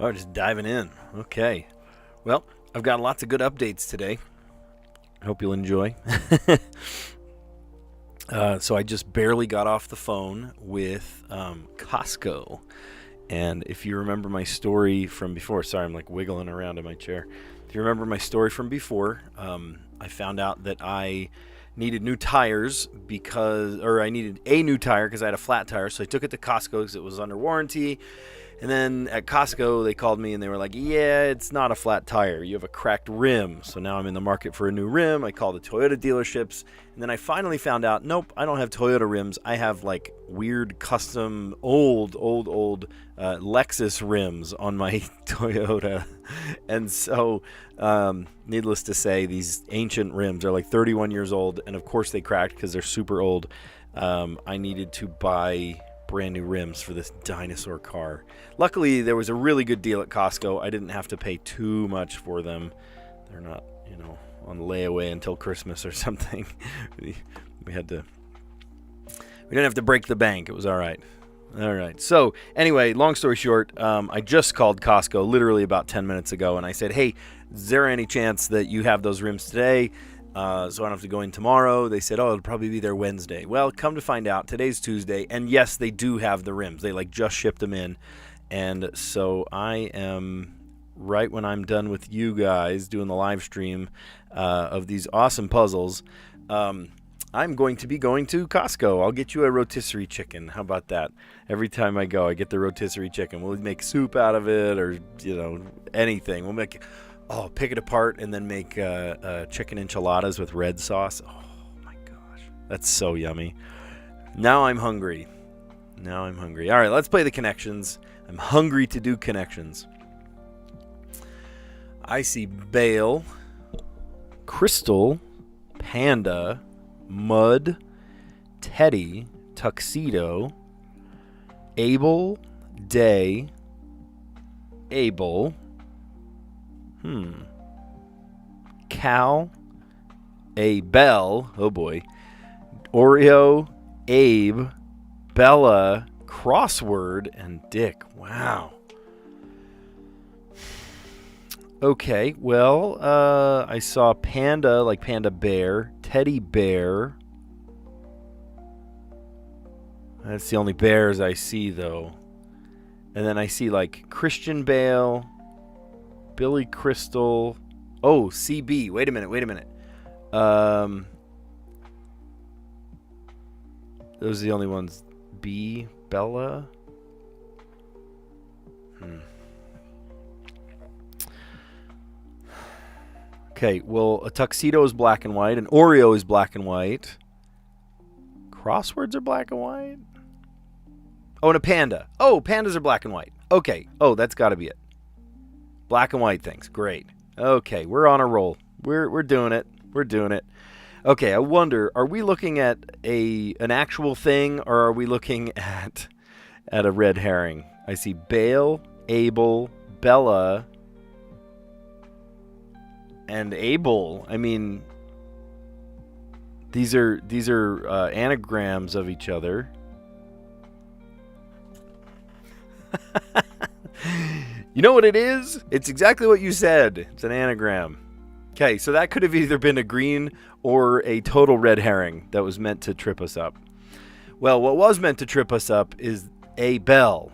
Oh, just diving in. Okay. Well, I've got lots of good updates today. I hope you'll enjoy. So I just barely got off the phone with Costco. And if you remember my story from before, sorry, I'm like wiggling around in my chair. If you remember my story from before, I found out that I needed new tires I needed a new tire because I had a flat tire. So I took it to Costco because it was under warranty. And then at Costco, they called me and they were like, yeah, it's not a flat tire. You have a cracked rim. So now I'm in the market for a new rim. I called the Toyota dealerships. And then I finally found out, nope, I don't have Toyota rims. I have like weird custom old Lexus rims on my Toyota. And so, needless to say, these ancient rims are like 31 years old. And of course they cracked because they're super old. I needed to buy brand new rims for this dinosaur car. Luckily, there was a really good deal at Costco. I didn't have to pay too much for them. They're not, on layaway until Christmas or something. we didn't have to break the bank. It was all right. All right. So anyway, long story short, I just called Costco literally about 10 minutes ago, and I said, hey, is there any chance that you have those rims today? So I don't have to go in tomorrow. They said, it'll probably be there Wednesday. Well, come to find out, today's Tuesday, and yes, they do have the rims. They just shipped them in. And so I am, right when I'm done with you guys doing the live stream of these awesome puzzles, I'm going to be going to Costco. I'll get you a rotisserie chicken. How about that? Every time I go, I get the rotisserie chicken. We'll make soup out of it or, anything. We'll pick it apart and then make chicken enchiladas with red sauce. Oh, my gosh. That's so yummy. Now I'm hungry. All right, let's play the connections. I'm hungry to do connections. I see Bale, Crystal, Panda, Mud, Teddy, Tuxedo, Abel, Day, Abel, Cal, a Bell, oh boy, Oreo, Abe, Bella, Crossword, and Dick. Wow. Okay, well, I saw Panda, like Panda Bear, Teddy Bear. That's the only bears I see, though. And then I see, like, Christian Bale, Billy Crystal. Oh, CB. Wait a minute. Those are the only ones. B, Bella. Okay, well, a tuxedo is black and white. An Oreo is black and white. Crosswords are black and white. Oh, and a panda. Oh, pandas are black and white. Okay. Oh, that's got to be it. Black and white things. Great. Okay, we're on a roll. We're doing it. Okay, I wonder, are we looking at an actual thing or are we looking at a red herring? I see Bale, Abel, Bella, and Abel. I mean, these are anagrams of each other. You know what it is? It's exactly what you said. It's an anagram. Okay, so that could have either been a green or a total red herring that was meant to trip us up. Well, what was meant to trip us up is a bell.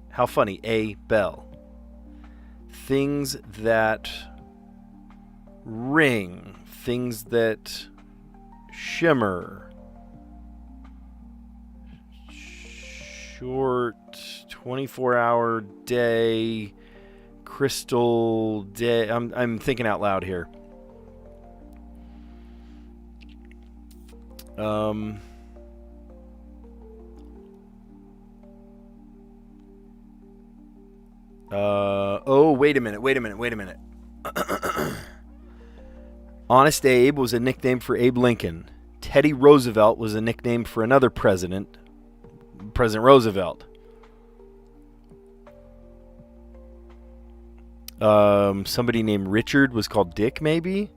How funny, a bell. Things that ring, things that shimmer. Short 24-hour day, crystal day. I'm thinking out loud here. Wait a minute. Honest Abe was a nickname for Abe Lincoln. Teddy Roosevelt was a nickname for another president, President Roosevelt. Somebody named Richard was called Dick, maybe?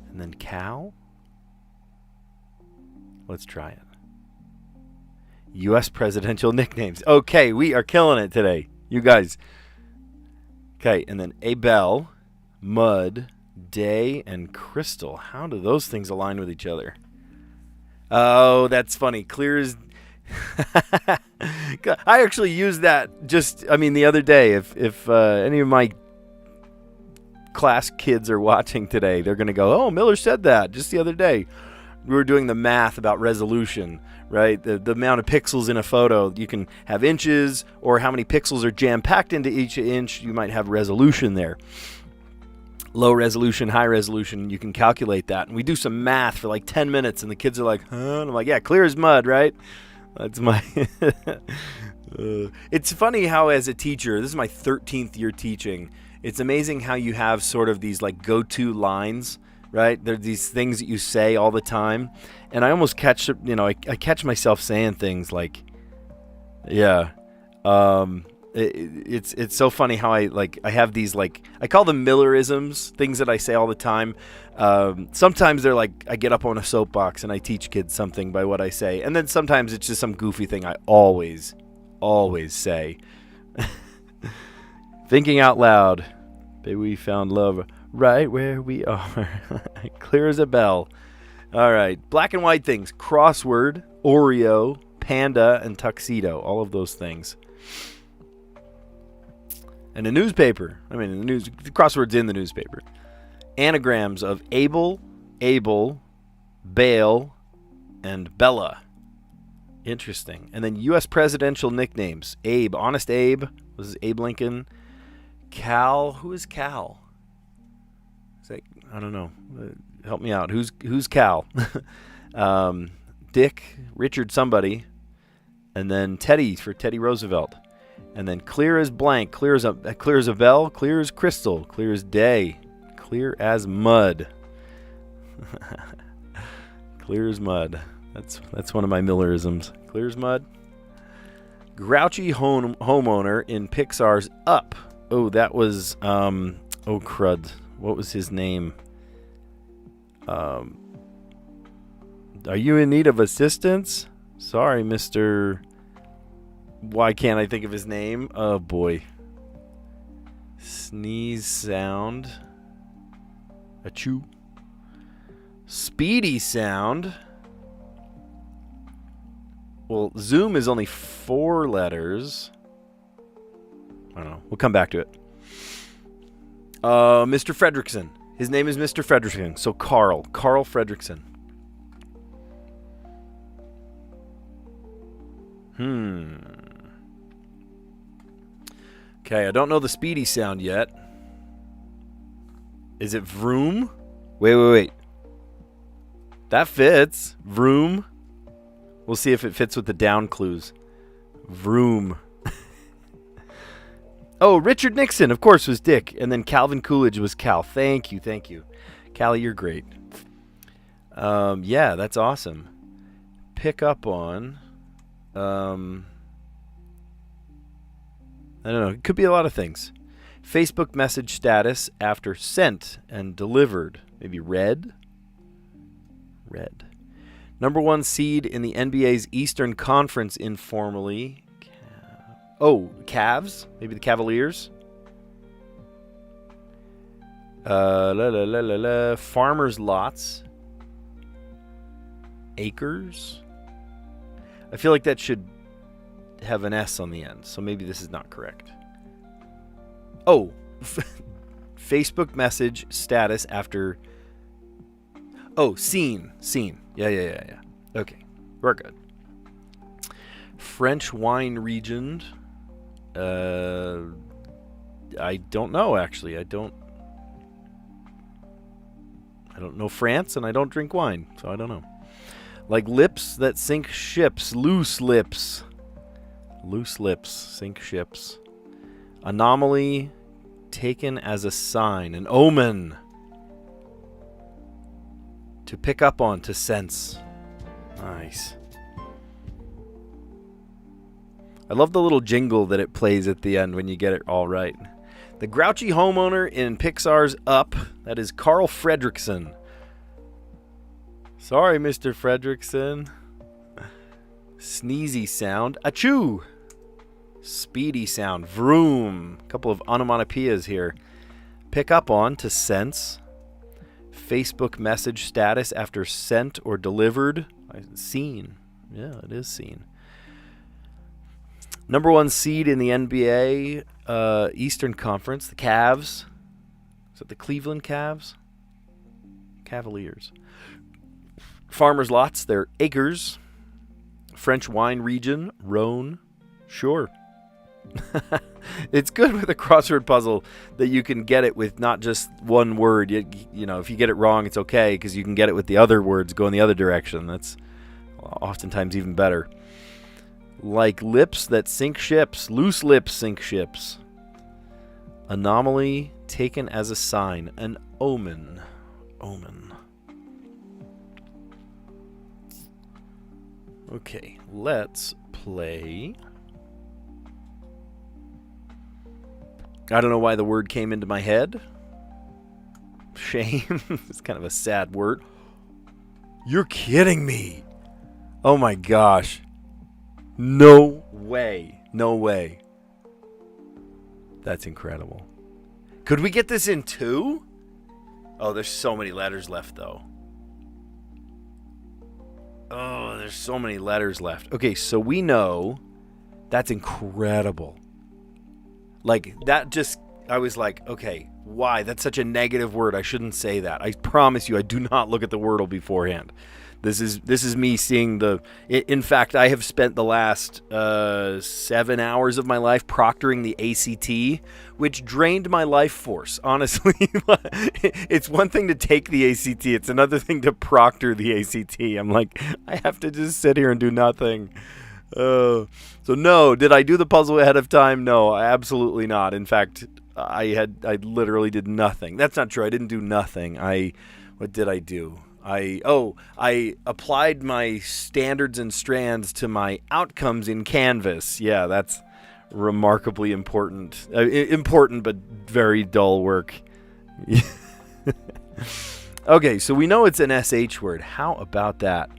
And then Cal? Let's try it. U.S. presidential nicknames. Okay, we are killing it today. You guys, Okay, and then Abel, mud, day, and crystal. How do those things align with each other? Oh, that's funny. Clear as... I actually used that the other day. If any of my class kids are watching today, they're going to go, oh, Miller said that just the other day. We were doing the math about resolution, right? The amount of pixels in a photo. You can have inches, or how many pixels are jam-packed into each inch. You might have resolution there. Low resolution, high resolution, you can calculate that. And we do some math for like 10 minutes, and the kids are like, huh? And I'm like, yeah, clear as mud, right? That's my... It's funny how, as a teacher, this is my 13th year teaching, it's amazing how you have sort of these like go-to lines, right? There are these things that you say all the time. And I almost catch, I catch myself saying things like, yeah, it's so funny how I have these, like, I call them Millerisms, things that I say all the time. Sometimes they're like, I get up on a soapbox and I teach kids something by what I say. And then sometimes it's just some goofy thing I always say. Thinking out loud. Baby, we found love right where we are. Clear as a bell. All right. Black and white things. Crossword, Oreo, panda, and tuxedo. All of those things. And a newspaper. The crossword's in the newspaper. Anagrams of Abel, Baal, and Bella. Interesting. And then U.S. presidential nicknames. Abe. Honest Abe. This is Abe Lincoln. Cal. Who is Cal? Is that, I don't know. Help me out. Who's Cal? Dick. Richard somebody. And then Teddy for Teddy Roosevelt. And then clear as blank. Clear as a bell. Clear as crystal. Clear as day. Clear as mud. Clear as mud. That's one of my Millerisms. Clear as mud. Grouchy homeowner in Pixar's Up. Oh, that was oh crud. What was his name? Are you in need of assistance? Sorry, Mr. Why can't I think of his name? Oh boy. Sneeze sound. Achoo. Speedy sound. Well, Zoom is only 4 letters. I don't know. We'll come back to it. Mr. Fredrickson. His name is Mr. Fredrickson. So Carl Fredrickson. Okay, I don't know the speedy sound yet. Is it vroom? Wait. That fits. Vroom. We'll see if it fits with the down clues. Vroom. Oh, Richard Nixon, of course, was Dick. And then Calvin Coolidge was Cal. Thank you. Callie, you're great. Yeah, that's awesome. Pick up on... I don't know. It could be a lot of things. Facebook message status after sent and delivered. Maybe read. Number 1 seed in the NBA's Eastern Conference informally. Cavs? Maybe the Cavaliers? Farmers lots. Acres? I feel like that should have an S on the end, so maybe this is not correct. Oh, Facebook message status after... Oh, seen. Yeah. Okay, we're good. French wine region. I don't know, actually. I don't know France, and I don't drink wine, so I don't know. Like lips that sink ships. Loose lips. Sink ships. Anomaly taken as a sign. An omen. To pick up on. To sense. Nice. I love the little jingle that it plays at the end when you get it all right. The grouchy homeowner in Pixar's Up. That is Carl Fredrickson. Sorry, Mr. Fredrickson. Sneezy sound. Achoo. Speedy sound. Vroom. A couple of onomatopoeias here. Pick up on, to sense. Facebook message status after sent or delivered. Seen. Yeah, it is seen. Number 1 seed in the NBA Eastern Conference, the Cavs. Is it the Cleveland Cavs? Cavaliers. Farmers' lots, they're acres. French wine region, Rhone. Sure. It's good with a crossword puzzle that you can get it with not just one word. You know, if you get it wrong, it's okay because you can get it with the other words going the other direction. That's oftentimes even better. Like lips that sink ships. Loose lips sink ships. Anomaly taken as a sign. An omen. Omen. Okay, let's play. I don't know why the word came into my head. Shame. It's kind of a sad word. You're kidding me. Oh my gosh. No way. No way. That's incredible. Could we get this in 2? Oh, there's so many letters left, though. Oh, there's so many letters left. Okay, so we know that's incredible. Like, that just, I was like, okay, why? That's such a negative word. I shouldn't say that. I promise you, I do not look at the Wordle beforehand. This is me seeing the... In fact, I have spent the last 7 hours of my life proctoring the ACT, which drained my life force, honestly. It's one thing to take the ACT. It's another thing to proctor the ACT. I'm like, I have to just sit here and do nothing. So no, did I do the puzzle ahead of time? No, absolutely not. In fact, I literally did nothing. That's not true. I didn't do nothing. What did I do? I applied my standards and strands to my outcomes in Canvas. Yeah, that's remarkably important. Important, but very dull work. Okay, so we know it's an SH word. How about that?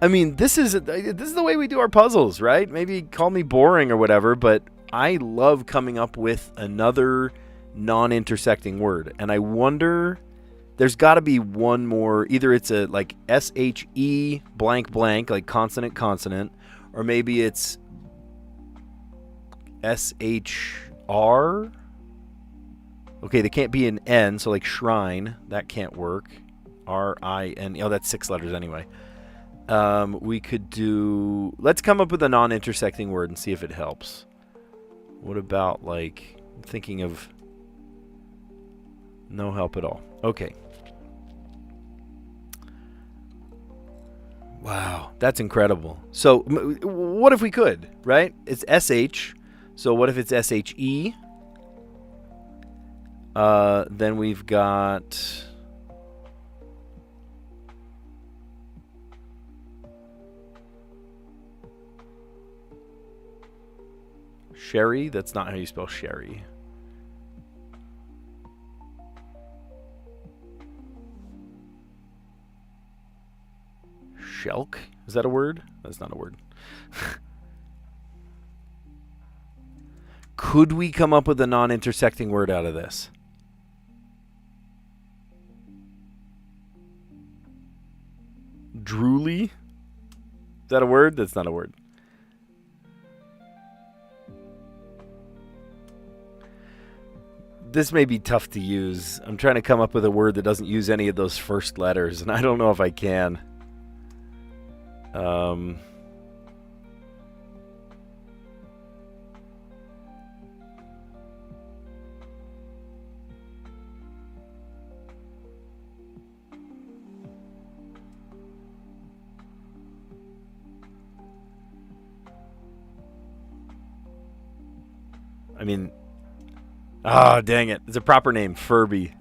I mean, this is the way we do our puzzles, right? Maybe call me boring or whatever, but I love coming up with another non-intersecting word. And I wonder, there's got to be one more. Either it's a like SHE blank blank, like consonant consonant, or maybe it's SHR. Okay, they can't be an N, so like shrine, that can't work. RIN. Oh, that's 6 letters anyway. We could do... Let's come up with a non-intersecting word and see if it helps. What about, like... I'm thinking of... No help at all. Okay. Wow, that's incredible. So, what if we could, right? It's SH. So, what if it's SHE? Then we've got... Sherry? That's not how you spell sherry. Shelk? Is that a word? That's not a word. Could we come up with a non-intersecting word out of this? Drooly? Is that a word? That's not a word. This may be tough to use. I'm trying to come up with a word that doesn't use any of those first letters, and I don't know if I can. I mean... Ah, dang it. It's a proper name. Furby.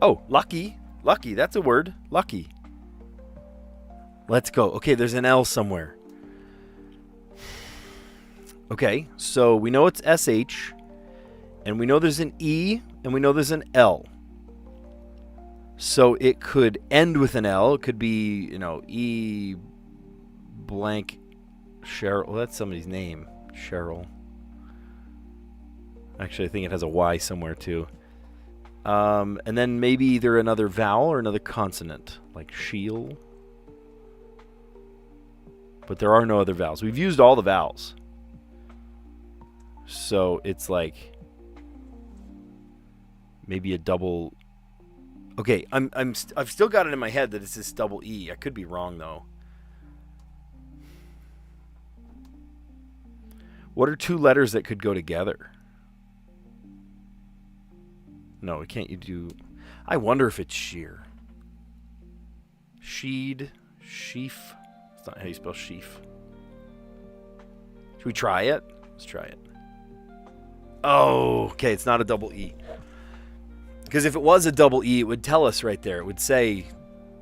Oh, lucky. Lucky. That's a word. Lucky. Let's go. Okay, there's an L somewhere. Okay, so we know it's SH, and we know there's an E, and we know there's an L. So it could end with an L. It could be, you know, E blank Cheryl. Well, that's somebody's name. Cheryl. Actually, I think it has a Y somewhere too. And then maybe either another vowel or another consonant, like Sheel. But there are no other vowels. We've used all the vowels. So it's like maybe a double. Okay, I've still got it in my head that it's this double E. I could be wrong though. What are two letters that could go together? No, can't you do... I wonder if it's sheer. Sheed. Sheaf. That's not how you spell sheaf. Should we try it? Let's try it. Oh, okay, it's not a double E. Because if it was a double E, it would tell us right there. It would say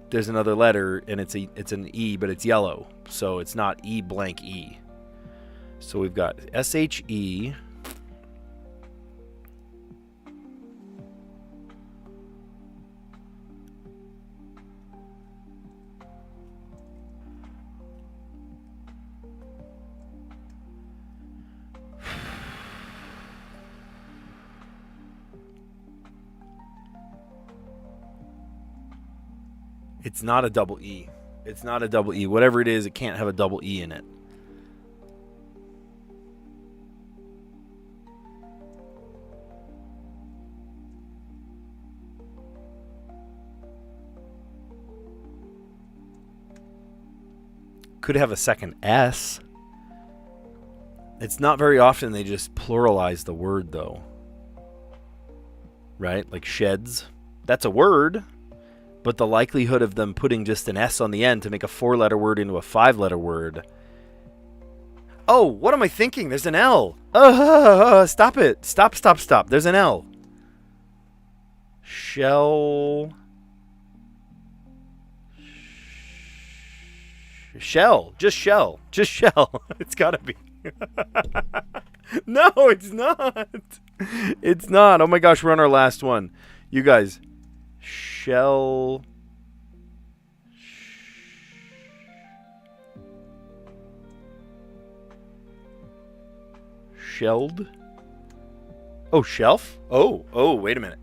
there's another letter, and it's an E, but it's yellow. So it's not E blank E. So we've got S-H-E... It's not a double E. It's not a double E. Whatever it is, it can't have a double E in it. Could have a second S. It's not very often they just pluralize the word, though. Right? Like sheds. That's a word. But the likelihood of them putting just an S on the end to make a 4-letter word into a 5-letter word. Oh, what am I thinking? There's an L. Stop it. Stop. There's an L. Shell. Shell. Just shell. Just shell. It's gotta be. No, it's not. It's not. Oh my gosh, we're on our last one. You guys. Shell. Shelled. Oh, shelf? Oh, wait a minute.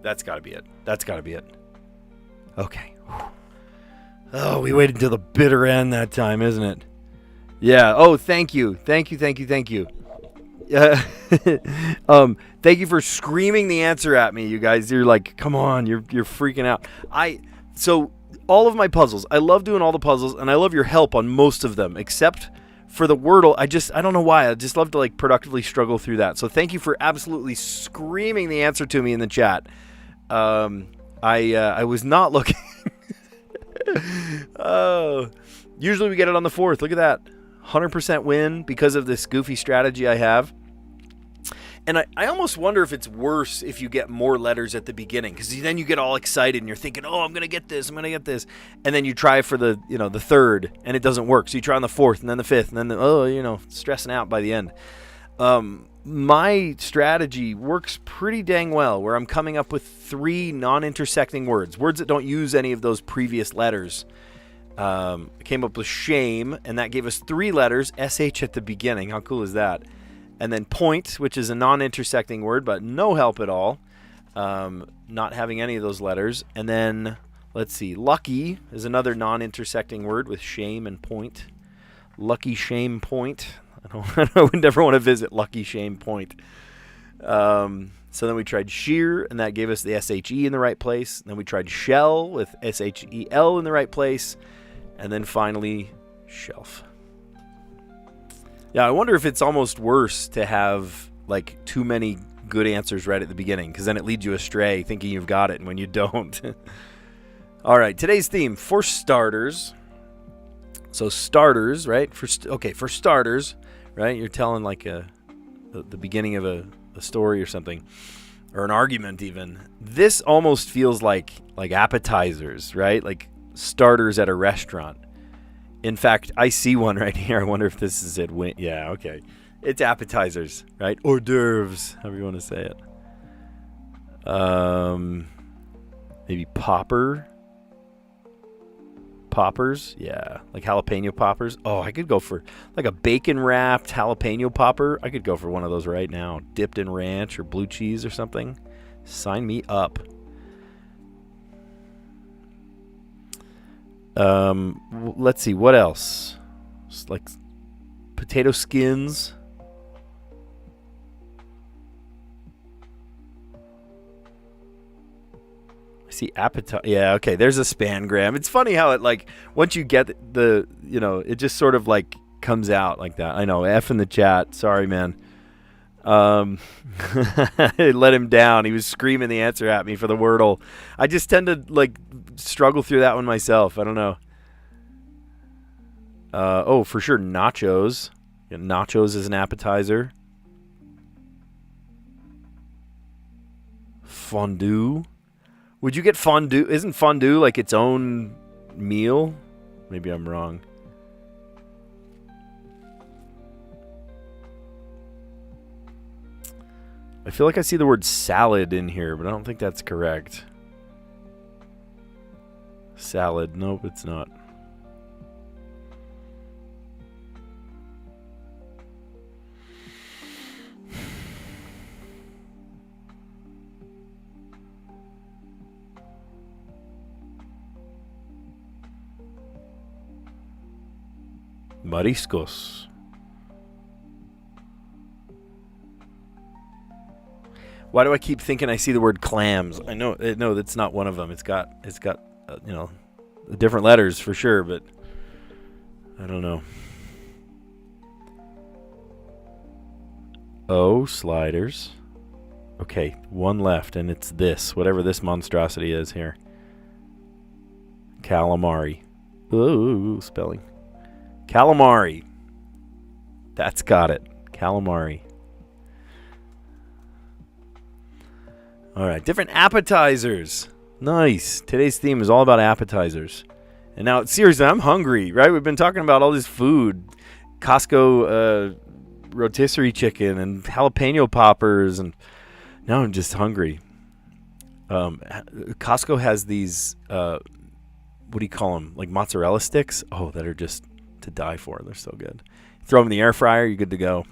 That's gotta be it. Okay. Oh, we waited until the bitter end that time, isn't it? Yeah. Oh, thank you. Thank you. Thank you for screaming the answer at me, you guys. You're like, come on, you're freaking out. So all of my puzzles, I love doing all the puzzles, and I love your help on most of them, except for the Wordle. I don't know why. I just love to like productively struggle through that. So thank you for absolutely screaming the answer to me in the chat. I was not looking. Oh, usually we get it on the 4th. Look at that. 100% win because of this goofy strategy I have. And I almost wonder if it's worse if you get more letters at the beginning, because then you get all excited and you're thinking, oh, I'm going to get this. And then you try for the 3rd and it doesn't work. So you try on the 4th and then the 5th and then, stressing out by the end. My strategy works pretty dang well, where I'm coming up with 3 non-intersecting words that don't use any of those previous letters. I came up with shame, and that gave us 3 letters, SH at the beginning. How cool is that? And then point, which is a non-intersecting word, but no help at all. Not having any of those letters. And then, let's see, lucky is another non-intersecting word with shame and point. Lucky shame point. I would never want to visit Lucky Shame Point. So then we tried sheer, and that gave us the SHE in the right place. And then we tried shell with SHEL in the right place. And then finally, shelf. Yeah, I wonder if it's almost worse to have like too many good answers right at the beginning, because then it leads you astray thinking you've got it when you don't. All right, today's theme, for starters. So starters, right? For starters, right? You're telling like the beginning of a story or something, or an argument even. This almost feels like appetizers, right? Like starters at a restaurant. In fact, I see one right here. I wonder if this is it. Yeah, okay. It's appetizers, right? Hors d'oeuvres, however you want to say it. Maybe popper. poppers. Yeah, like jalapeno poppers. Oh, I could go for like a bacon-wrapped jalapeno popper. I could go for one of those right now, dipped in ranch or blue cheese or something. Sign me up. Let's see, what else? Just like potato skins. I see appetite. Yeah, okay, there's a spangram. It's funny how it, like, once you get the, it just sort of, like, comes out like that. I know, F in the chat. Sorry, man. It let him down. He was screaming the answer at me for the Wordle. I just tend to, like, struggle through that one myself. I don't know. Oh, for sure, nachos. Yeah, nachos is an appetizer. Fondue. Would you get fondue? Isn't fondue like its own meal? Maybe I'm wrong. I feel like I see the word salad in here, but I don't think that's correct. Salad. Nope, it's not. Mariscos. Why do I keep thinking I see the word clams? I know, no, that's not one of them. It's got, different letters for sure, but I don't know. Oh, sliders. Okay, one left, and it's this, whatever this monstrosity is here. Calamari. Ooh, spelling. Calamari. That's got it. Calamari. All right, different appetizers. Nice. Today's theme is all about appetizers. And now, seriously, I'm hungry, right? We've been talking about all this food. Costco rotisserie chicken and jalapeno poppers, and now I'm just hungry. Costco has these, what do you call them? Like mozzarella sticks? Oh, that are just to die for. They're so good. Throw them in the air fryer, you're good to go.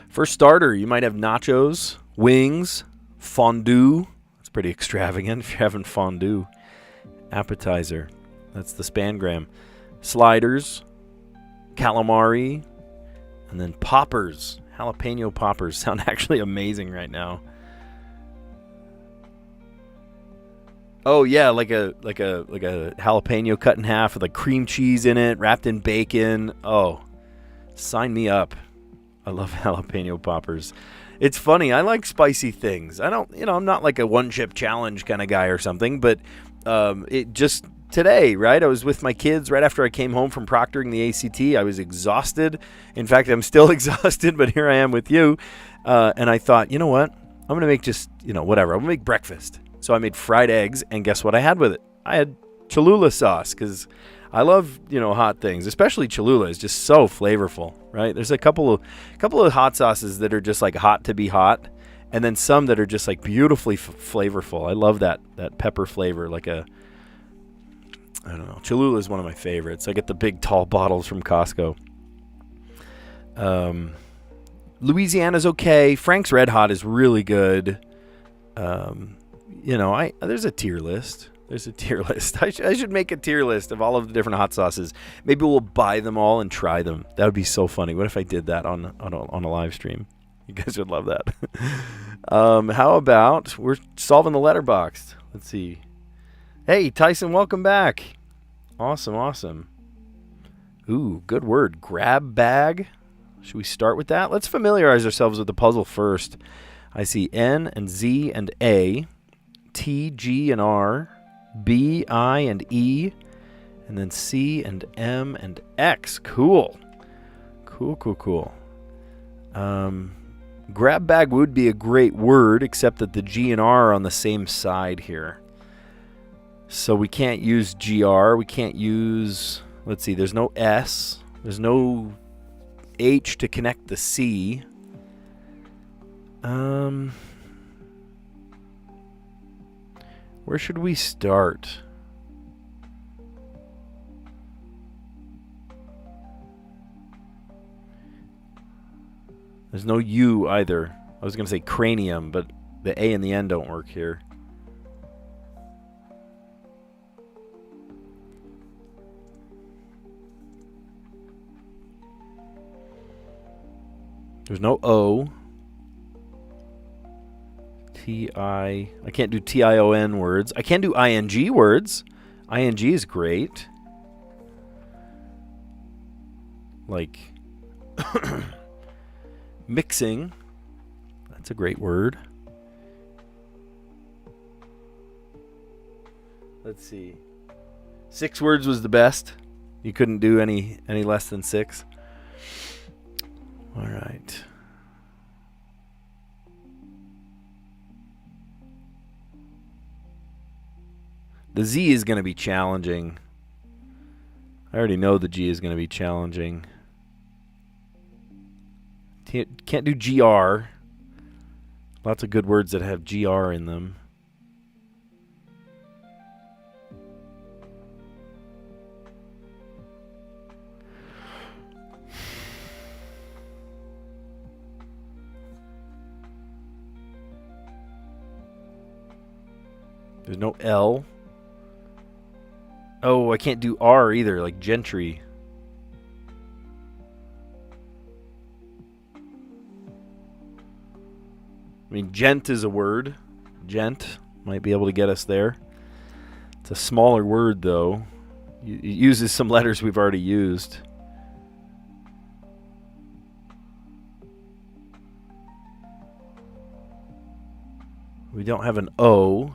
For starter, you might have nachos, wings, fondue. That's pretty extravagant if you're having fondue. Appetizer. That's the spangram. Sliders, calamari, and then poppers. Jalapeno poppers sound actually amazing right now. Oh yeah, like a jalapeno cut in half with like cream cheese in it, wrapped in bacon. Oh, sign me up. I love jalapeno poppers. It's funny, I like spicy things. I don't, I'm not like a one-chip challenge kind of guy or something, but it just today, right? I was with my kids right after I came home from proctoring the ACT. I was exhausted. In fact, I'm still exhausted, but here I am with you. And I thought, you know what? I'm going to make just, whatever. I'm going to make breakfast. So I made fried eggs, and guess what I had with it? I had Cholula sauce, because I love, hot things, especially Cholula is just so flavorful, right? There's a couple of hot sauces that are just like hot to be hot, and then some that are just like beautifully flavorful. I love that pepper flavor, like I don't know. Cholula is one of my favorites. I get the big tall bottles from Costco. Louisiana's okay. Frank's Red Hot is really good. There's a tier list. I should make a tier list of all of the different hot sauces. Maybe we'll buy them all and try them. That would be so funny. What if I did that on a live stream? You guys would love that. How about we're solving the letterboxd? Let's see. Hey, Tyson, welcome back. Awesome. Ooh, good word. Grab bag. Should we start with that? Let's familiarize ourselves with the puzzle first. I see N and Z and A, T, G, and R, B, I, and E, and then C and M and X. Cool. Grab bag would be a great word, except that the G and R are on the same side here. So we can't use GR. We can't use, let's see, there's no S. There's no H to connect the C. Where should we start? There's no U either. I was going to say cranium, but the A and the N don't work here. There's no O. I can't do T-I-O-N words. I can do I-N-G words. I-N-G is great. Like mixing. That's a great word. Let's see. 6 words was the best. You couldn't do any less than 6. All right. The Z is going to be challenging. I already know the G is going to be challenging. Can't do GR. Lots of good words that have GR in them. There's no L. Oh, I can't do R either, like gentry. I mean, gent is a word. Gent might be able to get us there. It's a smaller word, though. It uses some letters we've already used. We don't have an O.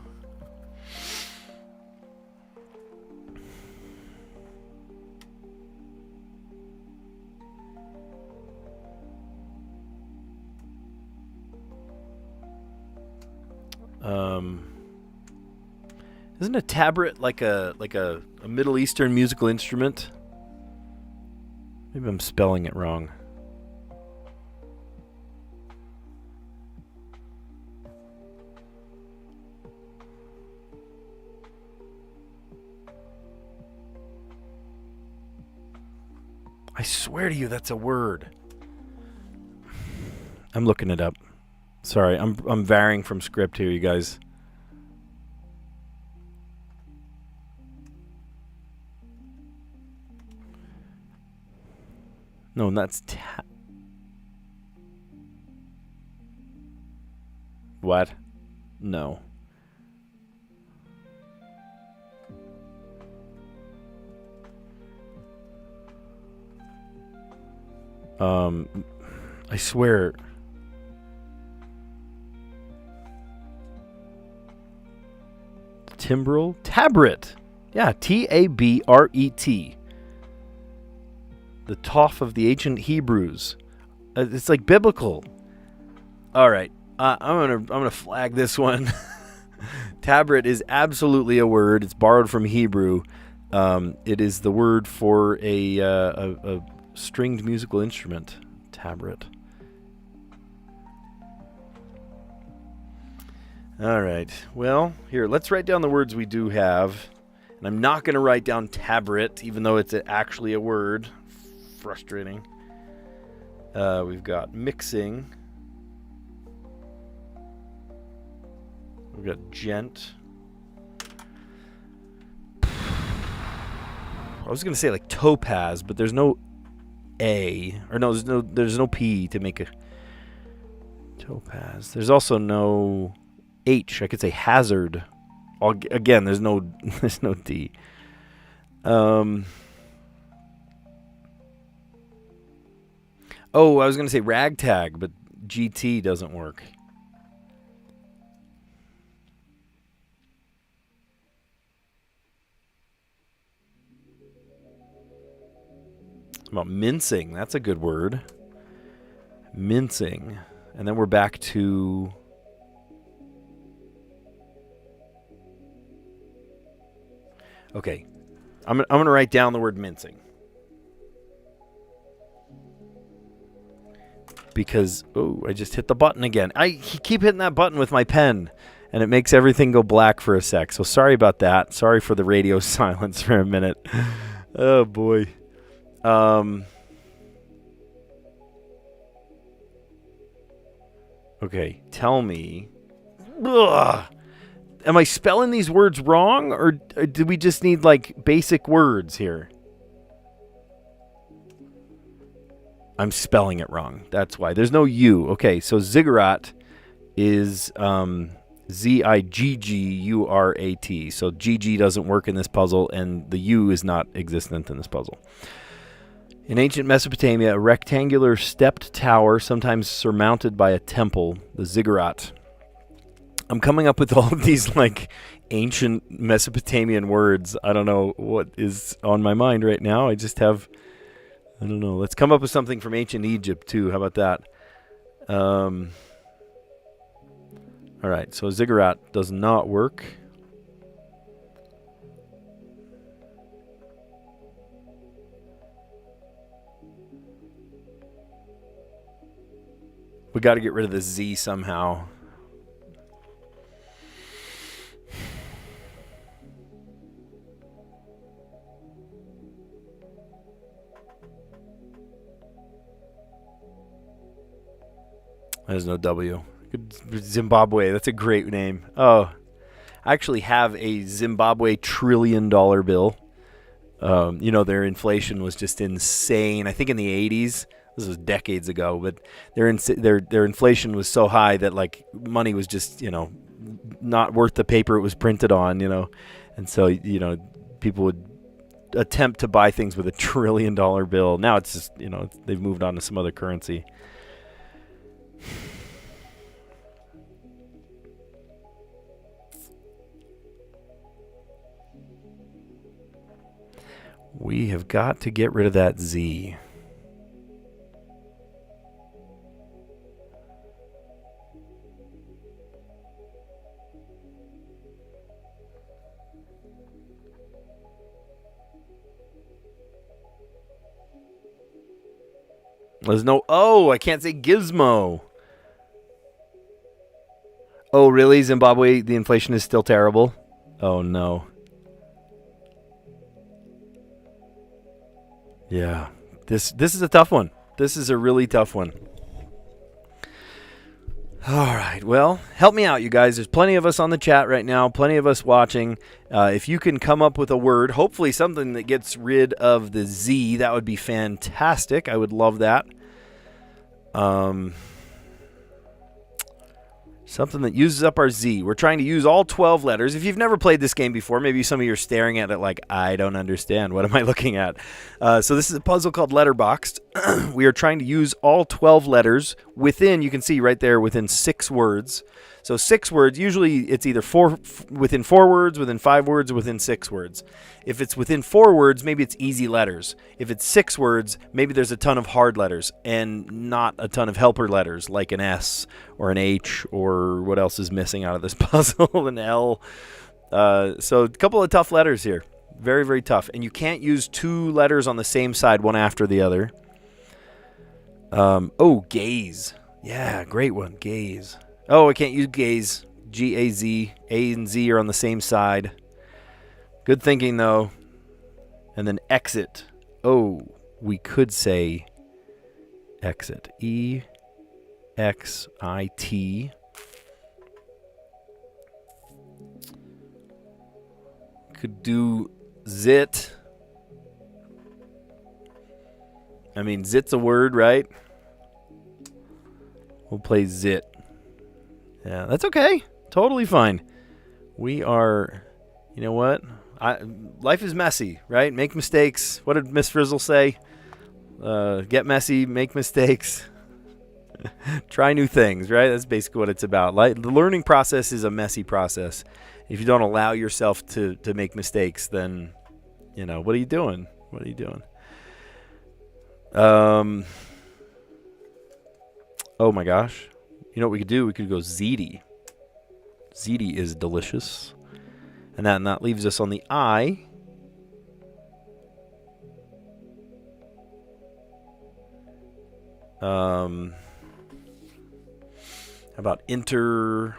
Isn't a tabret like a Middle Eastern musical instrument? Maybe I'm spelling it wrong. I swear to you, that's a word. I'm looking it up. Sorry, I'm varying from script here, you guys. No, that's what? No. I swear. Timbrel? Tabret. Yeah, T-A-B-R-E-T. The Toph of the ancient Hebrews. It's like biblical. All right, I'm gonna flag this one. Tabret is absolutely a word. It's borrowed from Hebrew. It is the word for a stringed musical instrument. Tabret. All right. Well, here, let's write down the words we do have. And I'm not going to write down tabret, even though it's actually a word. Frustrating. We've got mixing. We've got gent. I was going to say like topaz, but there's no A. Or no, there's no P to make a topaz. There's also no H. I could say hazard. Again, there's no D. Oh, I was going to say ragtag, but GT doesn't work. About mincing. That's a good word. Mincing. And then we're back to... Okay. I'm going to write down the word mincing. Because, I just hit the button again. I keep hitting that button with my pen, and it makes everything go black for a sec. So sorry about that. Sorry for the radio silence for a minute. Oh, boy. Okay, tell me. Ugh. Am I spelling these words wrong, or do we just need, like, basic words here? I'm spelling it wrong. That's why. There's no U. Okay, so ziggurat is Ziggurat. So GG doesn't work in this puzzle, and the U is not existent in this puzzle. In ancient Mesopotamia, a rectangular stepped tower, sometimes surmounted by a temple, the ziggurat. I'm coming up with all of these, like, ancient Mesopotamian words. I don't know what is on my mind right now. I just have, I don't know. Let's come up with something from ancient Egypt, too. How about that? All right, so ziggurat does not work. We got to get rid of the Z somehow. There's no W. Zimbabwe, that's a great name. Oh, I actually have a Zimbabwe $1 trillion bill. You know, their inflation was just insane. I think in the 80s, this was decades ago, but their inflation was so high that, like, money was just, you know, not worth the paper it was printed on, you know. And so, you know, people would attempt to buy things with $1 trillion bill. Now it's just, you know, they've moved on to some other currency. We have got to get rid of that Z. There's no O. I can't say gizmo. Oh, really? Zimbabwe, the inflation is still terrible? Oh, no. Yeah. This is a tough one. This is a really tough one. All right. Well, help me out, you guys. There's plenty of us on the chat right now, plenty of us watching. If you can come up with a word, hopefully something that gets rid of the Z, that would be fantastic. I would love that. Something that uses up our Z. We're trying to use all 12 letters. If you've never played this game before, maybe some of you are staring at it like, I don't understand. What am I looking at? So this is a puzzle called Letterboxed. We are trying to use all 12 letters within, you can see right there, within 6 words. So 6 words, usually it's either within 4 words, within 5 words, or within 6 words. If it's within 4 words, maybe it's easy letters. If it's 6 words, maybe there's a ton of hard letters and not a ton of helper letters like an S or an H or what else is missing out of this puzzle, an L. So a couple of tough letters here. Very, very tough. And you can't use 2 letters on the same side, one after the other. Gaze. Yeah, great one. Gaze. Oh, I can't use gaze. G-A-Z. A and Z are on the same side. Good thinking, though. And then exit. Oh, we could say exit. E-X-I-T. Could do zit. I mean, zit's a word, right? We'll play zit. Yeah, that's okay. Totally fine. We are, you know what? Life is messy, right? Make mistakes. What did Miss Frizzle say? Get messy, make mistakes. Try new things, right? That's basically what it's about. The learning process is a messy process. If you don't allow yourself to make mistakes, then, you know, what are you doing? What are you doing? Oh my gosh. You know what we could do? We could go ziti. Ziti is delicious. And that leaves us on the I. How about enter?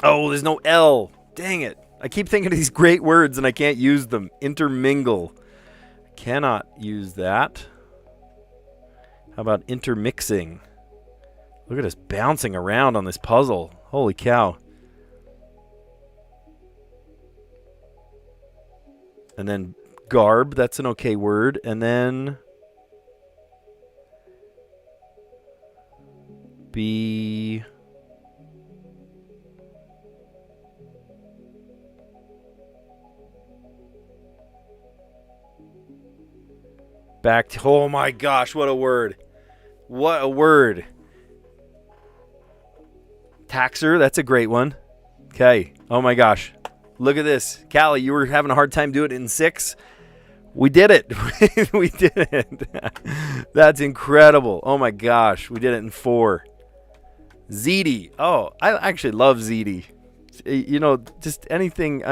Oh, there's no L. Dang it. I keep thinking of these great words and I can't use them. Intermingle. Cannot use that. How about intermixing? Look at us bouncing around on this puzzle. Holy cow. And then garb, that's an okay word. And then be... back to... oh my gosh, what a word. What a word. Taxer, that's a great one. Okay. Oh my gosh. Look at this. Callie, you were having a hard time doing it in 6. We did it. We did it. That's incredible. Oh my gosh. We did it in 4. ZD. Oh, I actually love ZD. You know, just anything.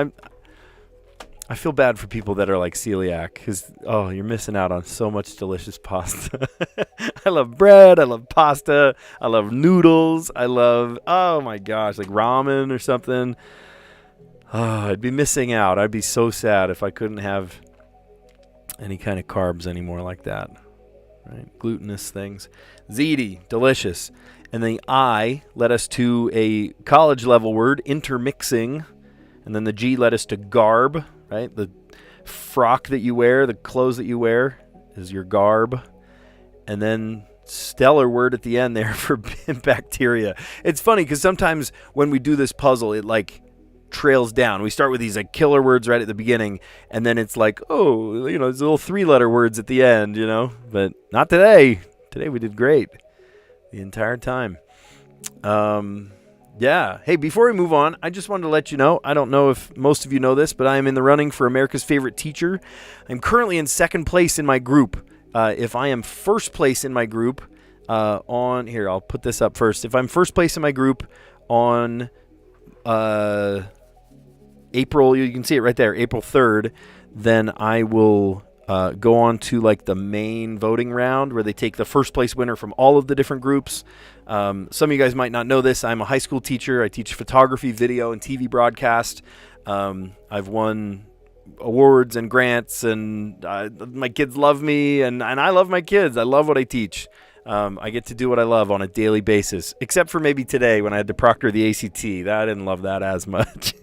I feel bad for people that are like celiac because, oh, you're missing out on so much delicious pasta. I love bread. I love pasta. I love noodles. I love, oh my gosh, like ramen or something. Oh, I'd be missing out. I'd be so sad if I couldn't have any kind of carbs anymore like that. Right? Glutinous things. ZD, delicious. And then the I led us to a college level word, intermixing. And then the G led us to garb. Right? The frock that you wear, the clothes that you wear is your garb. And then stellar word at the end there for bacteria. It's funny because sometimes when we do this puzzle, it like trails down. We start with these like killer words right at the beginning, and then it's like, oh, you know, there's little 3-letter words at the end, you know. But not today. Today we did great the entire time. Yeah. Hey, before we move on, I just wanted to let you know, I don't know if most of you know this, but I am in the running for America's Favorite Teacher. I'm currently in second place in my group. If I am first place in my group on, here, I'll put this up first. If I'm first place in my group on April, you can see it right there, April 3rd, then I will go on to like the main voting round where they take the first place winner from all of the different groups. Some of you guys might not know this. I'm a high school teacher. I teach photography, video, and TV broadcast. I've won awards and grants, and my kids love me, and I love my kids. I love what I teach. I get to do what I love on a daily basis, except for maybe today when I had to proctor the ACT. I didn't love that as much.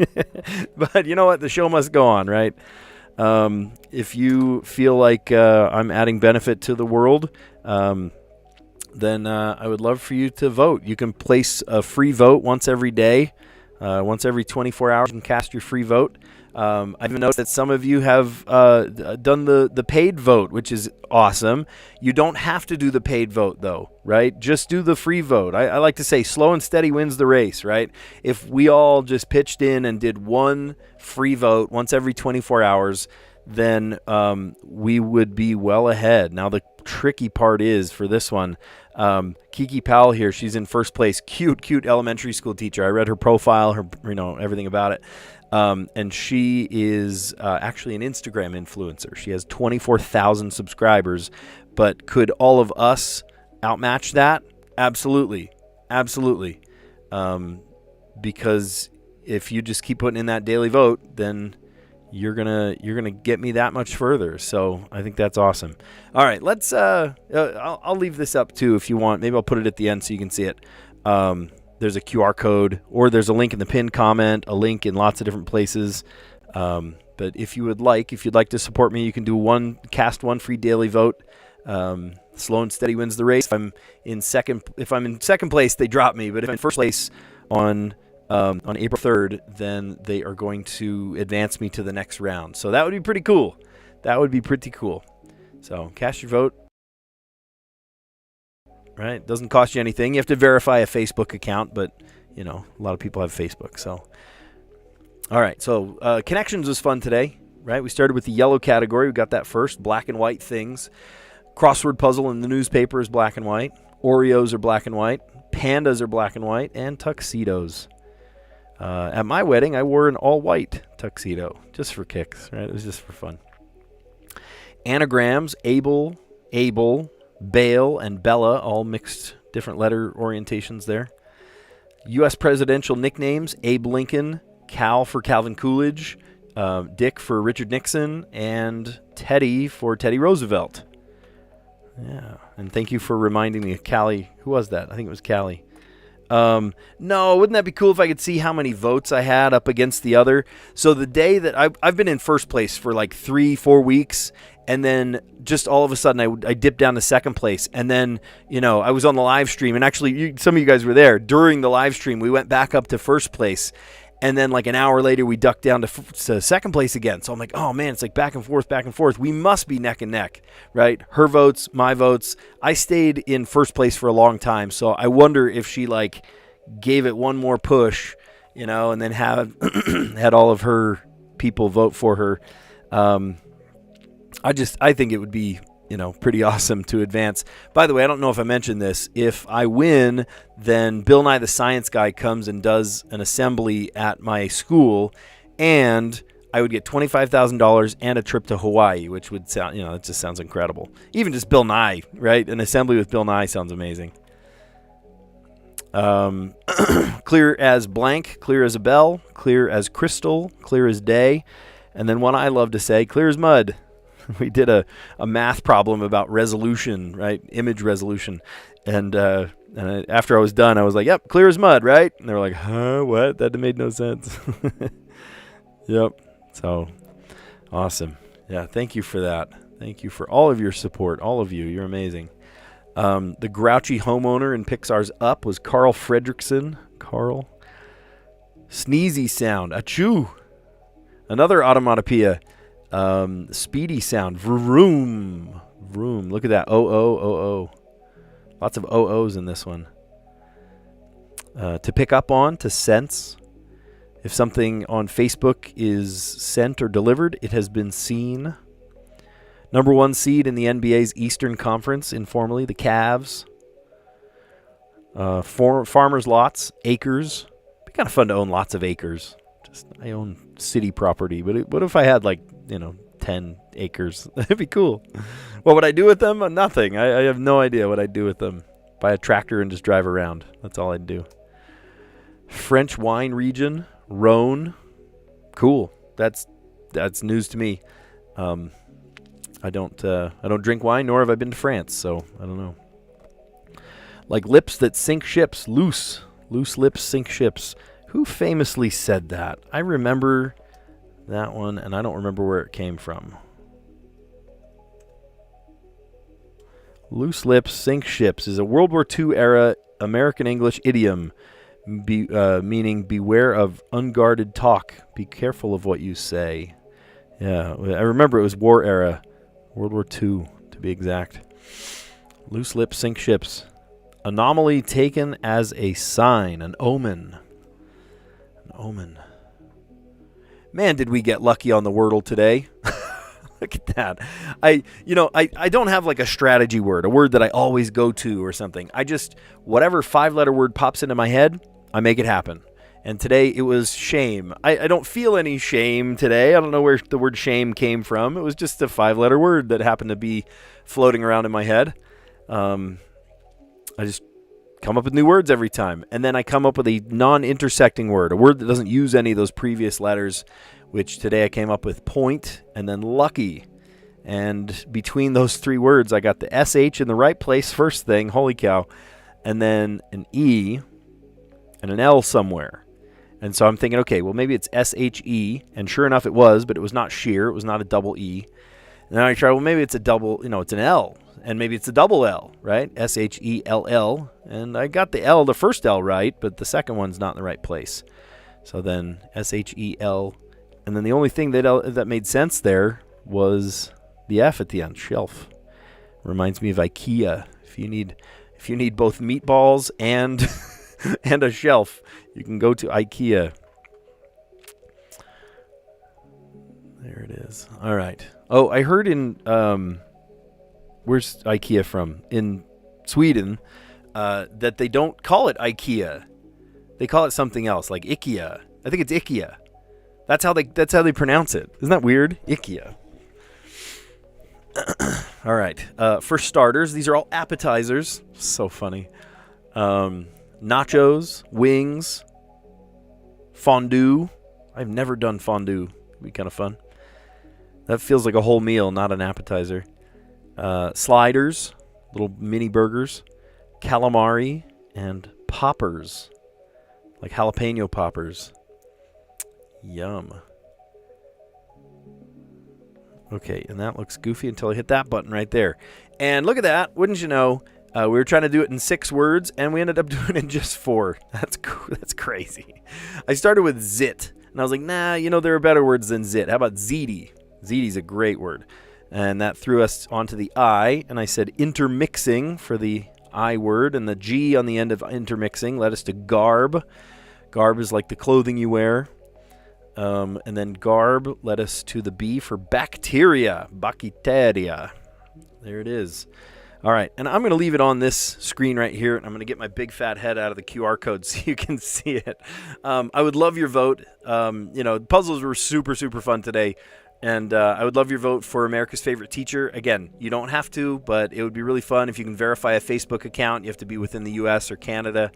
But you know what? The show must go on, right? If you feel like I'm adding benefit to the world, then I would love for you to vote. You can place a free vote once every day. Once every 24 hours, you can cast your free vote. I've even noticed that some of you have done the paid vote, which is awesome. You don't have to do the paid vote, though, right? Just do the free vote. I like to say slow and steady wins the race, right? If we all just pitched in and did one free vote once every 24 hours, then we would be well ahead. Now, the tricky part is for this one, Kiki Powell here, she's in first place. Cute elementary school teacher. I read her profile, her, everything about it. And she is actually an Instagram influencer. She has 24,000 subscribers, but could all of us outmatch that? Absolutely. Because if you just keep putting in that daily vote, then you're gonna get me that much further. So I think that's awesome. All right, let's. I'll leave this up too if you want. Maybe I'll put it at the end so you can see it. There's a QR code, or there's a link in the pinned comment, a link in lots of different places. But if you'd like to support me, you can do cast one free daily vote. Slow and steady wins the race. If I'm in second place, they drop me. But if I'm in first place on April 3rd, then they are going to advance me to the next round. So that would be pretty cool. So cast your vote. Right? Doesn't cost you anything. You have to verify a Facebook account, but, a lot of people have Facebook. So, all right. So Connections was fun today, right? We started with the yellow category. We got that first. Black and white things. Crossword puzzle in the newspaper is black and white. Oreos are black and white. Pandas are black and white. And tuxedos. At my wedding, I wore an all-white tuxedo, just for kicks, right? It was just for fun. Anagrams, Abel, Bale, and Bella, all mixed different letter orientations there. U.S. presidential nicknames, Abe Lincoln, Cal for Calvin Coolidge, Dick for Richard Nixon, and Teddy for Teddy Roosevelt. Yeah, and thank you for reminding me of Callie. Who was that? I think it was Callie. No, wouldn't that be cool if I could see how many votes I had up against the other? So the day that I've been in first place for like 3-4 weeks, and then just all of a sudden I dipped down to second place, and then I was on the live stream, and actually some of you guys were there during the live stream. We went back up to first place, and then like an hour later we ducked down to second place again. So I'm like, oh man, it's like back and forth. We must be neck and neck, right? Her votes, my votes. I stayed in first place for a long time, so I wonder if she like gave it one more push, and then had had all of her people vote for her. I think it would be, pretty awesome to advance. By the way, I don't know if I mentioned this. If I win, then Bill Nye the Science Guy comes and does an assembly at my school, and I would get $25,000 and a trip to Hawaii, which would sound, it just sounds incredible. Even just Bill Nye, right? An assembly with Bill Nye sounds amazing. Clear as blank, clear as a bell, clear as crystal, clear as day, and then one I love to say, clear as mud. We did a math problem about resolution, right? Image resolution. And after I was done, I was like, yep, clear as mud, right? And they were like, huh, what? That made no sense. Yep. So, awesome. Yeah, thank you for that. Thank you for all of your support, all of you. You're amazing. The grouchy homeowner in Pixar's Up was Carl Fredrickson. Carl. Sneezy sound. Achoo. Another automatopoeia. Speedy sound. Vroom. Vroom. Look at that. O-O. Lots of O-Os in this one. To pick up on. To sense. If something on Facebook is sent or delivered, it has been seen. Number 1 seed in the NBA's Eastern Conference, informally, the Cavs. Farmers' lots, acres. Be kind of fun to own lots of acres. I own city property, but what if I had 10 acres? That'd be cool. What would I do with them? Nothing. I have no idea what I'd do with them. Buy a tractor and just drive around. That's all I'd do. French wine region, Rhone. Cool. That's news to me. I don't drink wine, nor have I been to France, so I don't know. Like lips that sink ships, loose lips sink ships. Who famously said that? I remember that one, and I don't remember where it came from. Loose lips sink ships is a World War II era American English idiom, meaning beware of unguarded talk. Be careful of what you say. Yeah, I remember it was war era. World War II, to be exact. Loose lips sink ships. Anomaly taken as a sign, an omen. An omen. Man, did we get lucky on the Wordle today. Look at that. I don't have like a strategy word, a word that I always go to or something. Whatever 5-letter word pops into my head, I make it happen. And today it was shame. I don't feel any shame today. I don't know where the word shame came from. It was just a 5-letter word that happened to be floating around in my head. I just come up with new words every time. And then I come up with a non-intersecting word, a word that doesn't use any of those previous letters, which today I came up with point and then lucky. And between those 3 words, I got the SH in the right place first thing, holy cow, and then an E and an L somewhere. And so I'm thinking, okay, well, maybe it's S-H-E, and sure enough it was, but it was not sheer, it was not a double E. And then I tried, well, maybe it's a double, it's an L, and maybe it's a double L, right? S-H-E-L-L, and I got the first L right, but the second one's not in the right place. So then S-H-E-L, and then the only thing that made sense there was the F at the end, shelf. Reminds me of IKEA. If you need both meatballs and and a shelf, you can go to IKEA. There it is. All right. Oh, I heard in where's IKEA from? In Sweden, that they don't call it IKEA. They call it something else, like IKEA. I think it's IKEA. That's how they pronounce it. Isn't that weird? IKEA. All right. For starters, these are all appetizers. So funny. Nachos, wings, fondue. I've never done fondue. It'd be kind of fun. That feels like a whole meal, not an appetizer. Sliders, little mini burgers, calamari, and poppers, like jalapeno poppers. Yum. Okay, and that looks goofy until I hit that button right there. And look at that. Wouldn't you know, we were trying to do it in 6 words, and we ended up doing it in just 4. That's crazy. I started with zit, and I was like, nah, there are better words than zit. How about ziti? Ziti's a great word. And that threw us onto the I, and I said intermixing for the I word, and the G on the end of intermixing led us to garb. Garb is like the clothing you wear. And then garb led us to the B for bacteria. Bacteria. There it is. All right, and I'm going to leave it on this screen right here, and I'm going to get my big fat head out of the QR code so you can see it. I would love your vote. Puzzles were super, super fun today, and I would love your vote for America's Favorite Teacher. Again, you don't have to, but it would be really fun if you can verify a Facebook account. You have to be within the U.S. or Canada.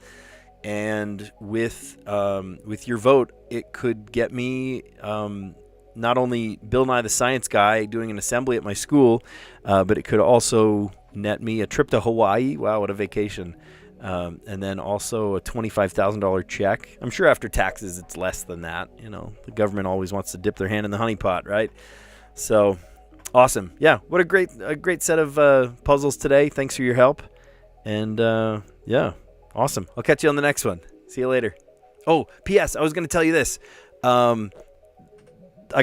And with your vote, it could get me not only Bill Nye the Science Guy doing an assembly at my school, but it could also net me a trip to Hawaii. Wow, what a vacation. And then also a $25,000 check. I'm sure after taxes it's less than that. The government always wants to dip their hand in the honey pot, right? So awesome. Yeah, what a great set of puzzles today. Thanks for your help. And yeah. Awesome. I'll catch you on the next one. See you later. Oh, P.S. I was going to tell you this. I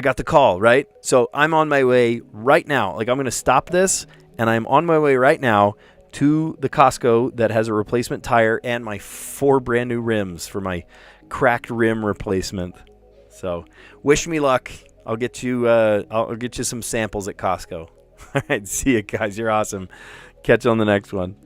got the call, right? So I'm on my way right now. Like, I'm going to stop this, and I'm on my way right now to the Costco that has a replacement tire and my 4 brand new rims for my cracked rim replacement. So wish me luck. I'll get you some samples at Costco. All right. See you guys. You're awesome. Catch you on the next one.